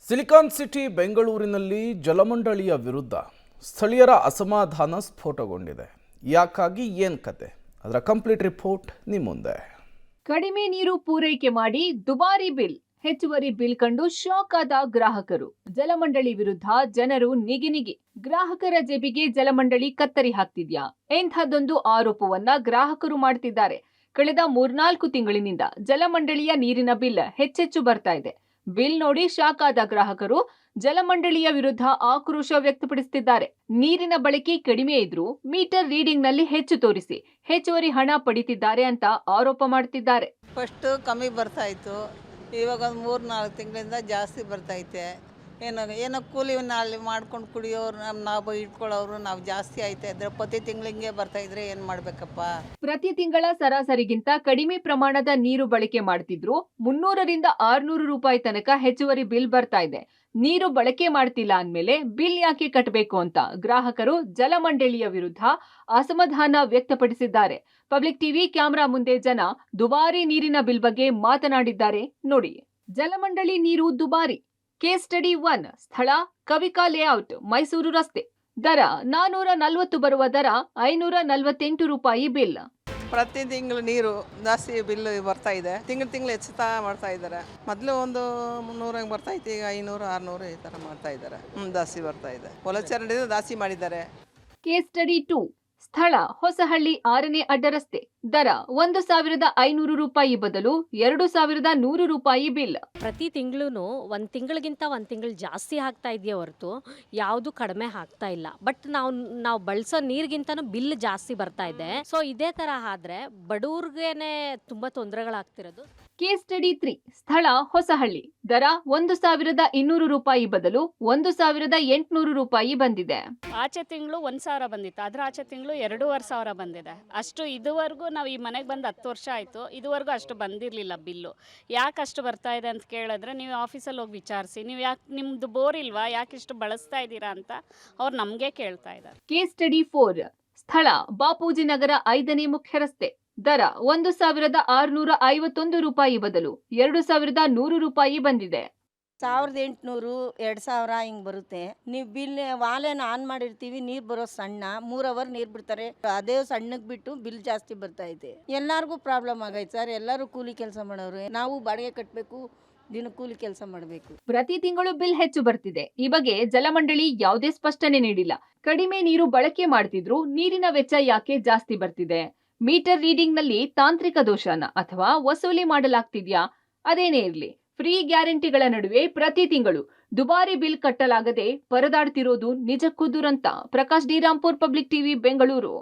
Silicon city ಬೆಂಗಳೂರಿನಲ್ಲಿ ಜಲಮಂಡಳಿಯ ವಿರುದ್ಧ ಸ್ಥಳೀಯರ ಅಸಮಾಧಾನ ಸ್ಫೋಟಗೊಂಡಿದೆ. ಯಾಕಾಗಿ ಏನ್ ಕತೆ? ಅದರ ಕಂಪ್ಲೀಟ್ ರಿಪೋರ್ಟ್ ನಿಮ್ಮ ಮುಂದೆ. ಕಡಿಮೆ ನೀರು ಪೂರೈಕೆ ಮಾಡಿ ದುಬಾರಿ ಬಿಲ್, ಹೆಚ್ಚುವರಿ ಬಿಲ್ ಕಂಡು ಶಾಕ್ ಆದ ಗ್ರಾಹಕರು. ಜಲಮಂಡಳಿ ವಿರುದ್ಧ ಜನರು ನಿಗಿನಿಗಿ. ಗ್ರಾಹಕರ ಜೇಬಿಗೆ ಜಲಮಂಡಳಿ ಕತ್ತರಿ ಹಾಕ್ತಿದ್ಯಾ? ಇಂಥದ್ದೊಂದು ಆರೋಪವನ್ನ ಗ್ರಾಹಕರು ಮಾಡ್ತಿದ್ದಾರೆ. ಕಳೆದ 3-4 ತಿಂಗಳಿನಿಂದ ಜಲಮಂಡಳಿಯ ನೀರಿನ ಬಿಲ್ ಹೆಚ್ಚೆಚ್ಚು ಬರ್ತಾ ಇದೆ. ಬಿಲ್ ನೋಡಿ ಶಾಕ್ ಆದ ಗ್ರಾಹಕರು ಜಲಮಂಡಳಿಯ ವಿರುದ್ಧ ಆಕ್ರೋಶ ವ್ಯಕ್ತಪಡಿಸುತ್ತಿದ್ದಾರೆ. ನೀರಿನ ಬಳಕೆ ಕಡಿಮೆ ಇದ್ರೂ ಮೀಟರ್ ರೀಡಿಂಗ್ ನಲ್ಲಿ ಹೆಚ್ಚು ತೋರಿಸಿ ಹೆಚ್ಚುವರಿ ಹಣ ಪಡಿತಿದ್ದಾರೆ ಅಂತ ಆರೋಪ ಮಾಡ್ತಿದ್ದಾರೆ. ಫಸ್ಟ್ ಕಮ್ಮಿ ಬರ್ತಾ ಇತ್ತು, ಇವಾಗ ಒಂದು 3-4 ತಿಂಗಳಿಂದ ಜಾಸ್ತಿ ಬರ್ತೈತೆ. ಏನೋ ಕೂಲಿ ಅಲ್ಲಿ ಮಾಡ್ಕೊಂಡು ಕುಡಿಯೋರು, ನಾವು ಇಟ್ಕೊಳ್ಳೋರು ನಾವು ಜಾಸ್ತಿ ಆಯ್ತಾ ಇದ್ರೆ ಪ್ರತಿ ತಿಂಗಳು ಹಿಂಗೆ ಬರ್ತಾ ಇದ್ರೆ ಏನು ಮಾಡಬೇಕಪ್ಪ? ಪ್ರತಿ ತಿಂಗಳ ಸರಾಸರಿಗಿಂತ ಕಡಿಮೆ ಪ್ರಮಾಣದ ನೀರು ಬಳಕೆ ಮಾಡ್ತಿದ್ರು 300ರಿಂದ 600 ರೂಪಾಯಿ ತನಕ ಹೆಚ್ಚುವರಿ ಬಿಲ್ ಬರ್ತಾ ಇದೆ. ನೀರು ಬಳಕೆ ಮಾಡ್ತಿಲ್ಲ ಅಂದ್ಮೇಲೆ ಬಿಲ್ ಯಾಕೆ ಕಟ್ಟಬೇಕು ಅಂತ ಗ್ರಾಹಕರು ಜಲಮಂಡಳಿಯ ವಿರುದ್ಧ ಅಸಮಾಧಾನ ವ್ಯಕ್ತಪಡಿಸಿದ್ದಾರೆ. ಪಬ್ಲಿಕ್ ಟಿವಿ ಕ್ಯಾಮೆರಾ ಮುಂದೆ ಜನ ದುಬಾರಿ ನೀರಿನ ಬಿಲ್ ಬಗ್ಗೆ ಮಾತನಾಡಿದ್ದಾರೆ ನೋಡಿ. ಜಲಮಂಡಳಿ ನೀರು ದುಬಾರಿ. Case study 1. ಸ್ಥಳ ಕವಿಕಾ ಲೇಔಟ್, ಮೈಸೂರು ರಸ್ತೆ. ದರ 440 ಬರುವ ದರ 548 ರೂಪಾಯಿ ಬಿಲ್. ಪ್ರತಿ ತಿಂಗಳು ನೀರು ಜಾಸ್ತಿ ಬಿಲ್ ಬರ್ತಾ ಇದೆ. ತಿಂಗಳು ಹೆಚ್ಚುತ್ತಾ ಮಾಡ್ತಾ ಇದ್ದಾರೆ. ಮೊದಲು ಒಂದು 300 ಹಂಗೆ ಬರ್ತಾ ಇತ್ತು, ಈಗ 500-600 ಈ ಥರ ಮಾಡ್ತಾ ಇದ್ದಾರೆ. ಜಾಸ್ತಿ ಬರ್ತಾ ಇದೆ. ಒಳಚರಂಡಿ ಜಾಸ್ತಿ ಮಾಡಿದ್ದಾರೆ. Case study 2. ಸ್ಥಳ ಹೊಸಹಳ್ಳಿ 6ನೇ ಅಡ್ಡ ರಸ್ತೆ. ದರ 1,500 ರೂಪಾಯಿ ಬದಲು 2,100 ರೂಪಾಯಿ ಬಿಲ್. ಪ್ರತಿ ತಿಂಗಳು ಒಂದು ತಿಂಗಳಿಗಿಂತ ಒಂದು ತಿಂಗಳು ಜಾಸ್ತಿ ಆಗ್ತಾ ಇದೆಯೇ ಹೊರತು ಯಾವುದು ಕಡಿಮೆ ಆಗ್ತಾ ಇಲ್ಲ. ಬಟ್ ನಾವು ಬಳಸೋ ನೀರಿಗಿಂತನೂ ಬಿಲ್ ಜಾಸ್ತಿ ಬರ್ತಾ ಇದೆ. ಸೊ ಇದೇ ತರ ಆದ್ರೆ ಬಡವ್ರಿಗೇನೆ ತುಂಬಾ ತೊಂದರೆಗಳಾಗ್ತಿರೋದು. Case study 3. ಸ್ಥಳ ಹೊಸಹಳ್ಳಿ. ದರ 1,200 ರೂಪಾಯಿ ಬದಲು 1,800 ರೂಪಾಯಿ ಬಂದಿದೆ. ಆಚೆ ತಿಂಗಳು 1,000 ಬಂದಿತ್ತು, ಅದ್ರ ಆಚೆ ತಿಂಗಳು 2,500 ಬಂದಿದೆ. ಅಷ್ಟು ಇದುವರೆಗೂ ನಾವು ಈ ಮನೆಗೆ ಬಂದು 10 ವರ್ಷ ಆಯಿತು, ಇದುವರೆಗೂ ಅಷ್ಟು ಬಂದಿರಲಿಲ್ಲ ಬಿಲ್ಲು. ಯಾಕೆ ಅಷ್ಟು ಬರ್ತಾ ಇದೆ ಅಂತ ಕೇಳಿದ್ರೆ ನೀವು ಆಫೀಸಲ್ಲಿ ಹೋಗಿ ವಿಚಾರಿಸಿ, ನೀವು ಯಾಕೆ ನಿಮ್ಮದು ಬೋರ್ ಇಲ್ವಾ, ಯಾಕೆ ಇಷ್ಟು ಬಳಸ್ತಾ ಇದ್ದೀರಾ ಅಂತ ಅವ್ರು ನಮಗೆ ಕೇಳ್ತಾ ಇದ್ದಾರೆ. Case study 4. ಸ್ಥಳ ಬಾಪೂಜಿ ನಗರ 5ನೇ ಮುಖ್ಯ ರಸ್ತೆ. ದರ 1,651 ರೂಪಾಯಿ ಬದಲು 2,100 ರೂಪಾಯಿ ಬಂದಿದೆ. 1,800 2,000 ಹಿಂಗೆ ಬರುತ್ತೆ. ನೀವು ಬಿಲ್ ವಾಲೆನ ಆನ್ ಮಾಡಿರ್ತೀವಿ, ನೀರು ಬರೋ ಸಣ್ಣ 3 ಅವರ್ ನೀರು ಬಿಡ್ತಾರೆ. ಅದೇ ಸಣ್ಣಕ್ಕೆ ಬಿಟ್ಟು ಬಿಲ್ ಜಾಸ್ತಿ ಬರ್ತಾ ಇದೆ. ಎಲ್ಲರಿಗೂ ಪ್ರಾಬ್ಲಮ್ ಆಗೈತೆ ಸರ್. ಎಲ್ಲರೂ ಕೂಲಿ ಕೆಲಸ ಮಾಡೋರು, ನಾವು ಬಾಡಿಗೆ ಕಟ್ಟಬೇಕು, ದಿನ ಕೂಲಿ ಕೆಲಸ ಮಾಡಬೇಕು. ಪ್ರತಿ ತಿಂಗಳು ಬಿಲ್ ಹೆಚ್ಚು ಬರ್ತಿದೆ. ಈ ಬಗ್ಗೆ ಜಲಮಂಡಳಿ ಯಾವುದೇ ಸ್ಪಷ್ಟನೆ ನೀಡಿಲ್ಲ. ಕಡಿಮೆ ನೀರು ಬಳಕೆ ಮಾಡ್ತಿದ್ರು ನೀರಿನ ವೆಚ್ಚ ಯಾಕೆ ಜಾಸ್ತಿ ಬರ್ತಿದೆ? ಮೀಟರ್ ರೀಡಿಂಗ್ ನಲ್ಲಿ ತಾಂತ್ರಿಕ ದೋಷನ ಅಥವಾ ವಸೂಲಿ ಮಾಡಲಾಗ್ತಿದ್ಯಾ? ಅದೇನೇ ಇರ್ಲಿ, ಫ್ರೀ ಗ್ಯಾರಂಟಿಗಳ ನಡುವೆ ಪ್ರತಿ ತಿಂಗಳು ದುಬಾರಿ ಬಿಲ್ ಕಟ್ಟಲಾಗದೆ ಪರದಾಡ್ತಿರೋದು ನಿಜಕ್ಕೂ ದುರಂತ. Prakash D Rampur, public TV, Bengaluru.